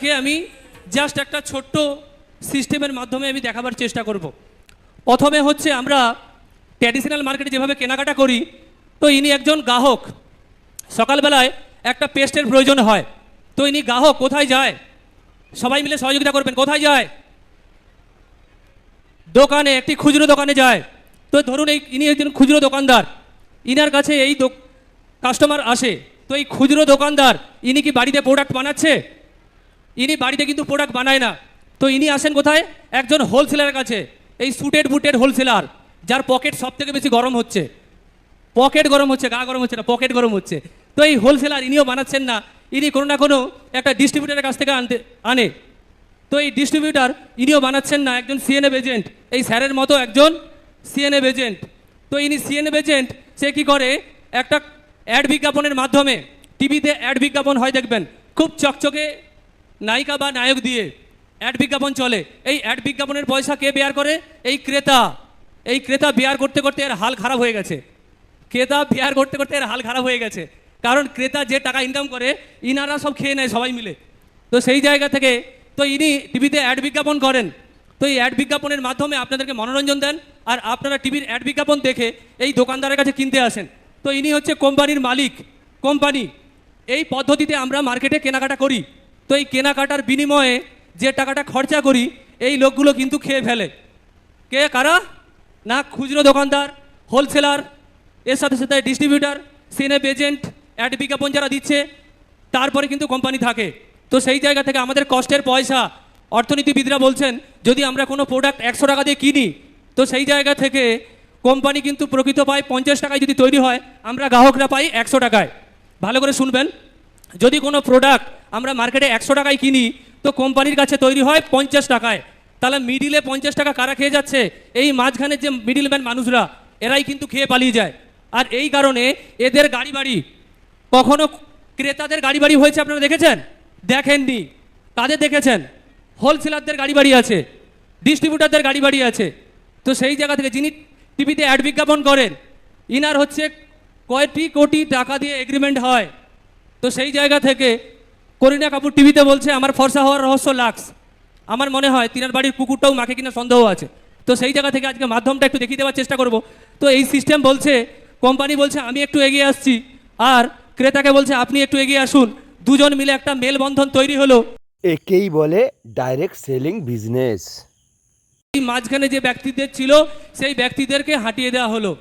আজকে আমি জাস্ট একটা ছোট্ট সিস্টেমের মাধ্যমে আমি দেখাবার চেষ্টা করব। প্রথমে হচ্ছে আমরা ট্র্যাডিশনাল মার্কেটে যেভাবে কেনাকাটা করি, তো ইনি একজন গ্রাহক, সকালবেলায় একটা পেস্টের প্রয়োজন হয়, তো ইনি গ্রাহক কোথায় যায়, সবাই মিলে সহযোগিতা করবেন, কোথায় যায়? দোকানে, একটি খুচরো দোকানে যায়। তো ধরুন ইনি একজন খুচরো দোকানদার, ইনার কাছে এই কাস্টমার আসে, তো এই খুচরো দোকানদার ইনি কি বাড়িতে প্রোডাক্ট বানাচ্ছে? ইনি বাড়িতে কিন্তু প্রোডাক্ট বানায় না। তো ইনি আসেন কোথায়? একজন হোলসেলারের কাছে, এই সুটেড বুটেড হোলসেলার, যার পকেট সব থেকে বেশি গরম হচ্ছে, পকেট গরম হচ্ছে, গা গরম হচ্ছে না, পকেট গরম হচ্ছে। তো এই হোলসেলার ইনিও বানাচ্ছেন না, ইনি কোনো না কোনো একটা ডিস্ট্রিবিউটারের কাছ থেকে আনে। তো এই ডিস্ট্রিবিউটার ইনিও বানাচ্ছেন না, একজন সিএনএফ এজেন্ট, এই স্যারের মতো একজন সিএনএফ এজেন্ট। তো ইনি সিএনএফ এজেন্ট, সে কী করে, একটা অ্যাড বিজ্ঞাপনের মাধ্যমে, টিভিতে অ্যাড বিজ্ঞাপন হয় দেখবেন, খুব চকচকে নায়িকা বা নায়ক দিয়ে অ্যাড বিজ্ঞাপন চলে। এই অ্যাড বিজ্ঞাপনের পয়সা কে বেয়ার করে? এই ক্রেতা। এই ক্রেতা বেয়ার করতে করতে এর হাল খারাপ হয়ে গেছে, ক্রেতা বেয়ার করতে করতে এর হাল খারাপ হয়ে গেছে, কারণ ক্রেতা যে টাকা ইনকাম করে ইনারা সব খেয়ে নেয় সবাই মিলে। তো সেই জায়গা থেকে তো ইনি টিভিতে অ্যাড বিজ্ঞাপন করেন, তো এই অ্যাড বিজ্ঞাপনের মাধ্যমে আপনাদেরকে মনোরঞ্জন দেন, আর আপনারা টিভির অ্যাড বিজ্ঞাপন দেখে এই দোকানদারের কাছে কিনতে আসেন। তো ইনি হচ্ছে কোম্পানির মালিক, কোম্পানি। এই পদ্ধতিতে আমরা মার্কেটে কেনাকাটা করি। তো এই কেনাকাটার বিনিময়ে যে টাকাটা খরচা করি, এই লোকগুলো কিন্তু খেয়ে ফেলে। কে, কারা? না, খুচরো দোকানদার, হোলসেলার, এর সাথে সাথে ডিস্ট্রিবিউটার, সিএনএফ এজেন্ট, অ্যাড বিজ্ঞাপন যারা দিচ্ছে, তারপরে কিন্তু কোম্পানি থাকে। তো সেই জায়গা থেকে আমাদের কষ্টের পয়সা, অর্থনীতিবিদরা বলছেন যদি আমরা কোনো প্রোডাক্ট 100 টাকা দিয়ে কিনি, তো সেই জায়গা থেকে কোম্পানি কিন্তু প্রকৃত পায় 50 টাকায় যদি তৈরি হয়, আমরা গ্রাহকরা পাই 100 টাকায়। ভালো করে শুনবেন, যদি কোনো প্রোডাক্ট আমরা মার্কেটে 100 টাকায় কিনি, তো কোম্পানির কাছে তৈরি হয় 50 টাকায়। তাহলে মিডিলে 50 টাকা কারা খেয়ে যাচ্ছে? এই মাঝখানে যে মিডিলম্যান মানুষরা, এরাই কিন্তু খেয়ে পালিয়ে যায়। আর এই কারণে এদের গাড়ি বাড়ি, কখনো ক্রেতাদের গাড়ি বাড়ি হয়েছে আপনারা দেখেছেন? দেখেননি। কাদের দেখেছেন? হোলসেলারদের গাড়ি বাড়ি আছে, ডিস্ট্রিবিউটারদের গাড়ি বাড়ি আছে। তো সেই জায়গা থেকে যিনি টিভিতে অ্যাড বিজ্ঞাপন করেন, ইনার হচ্ছে কয়টি কোটি টাকা দিয়ে এগ্রিমেন্ট হয়। তো সেই জায়গা থেকে করিনা কাপুর টিভিতে বলছে আমার ফর্সা হওয়ার রহস্য লাক্স। আমার মনে হয় তিনার বাড়ির কুকুরটাও মাকে কিনা সন্দেহ আছে। তো সেই জায়গা থেকে আজকে মাধ্যমটা একটু দেখিয়ে দেওয়ার চেষ্টা করব। তো এই সিস্টেম বলছে, কোম্পানি বলছে আমি একটু এগিয়ে আসছি, আর ক্রেতাকে বলছে আপনি একটু এগিয়ে আসুন, দুজন মিলে একটা মেলবন্ধন তৈরি হলো। একেই বলে ডাইরেক্ট সেলিং বিজনেস। এই মাঝখানে যে ব্যক্তিদের ছিল, সেই ব্যক্তিদেরকে হাঁটিয়ে দেওয়া হলো।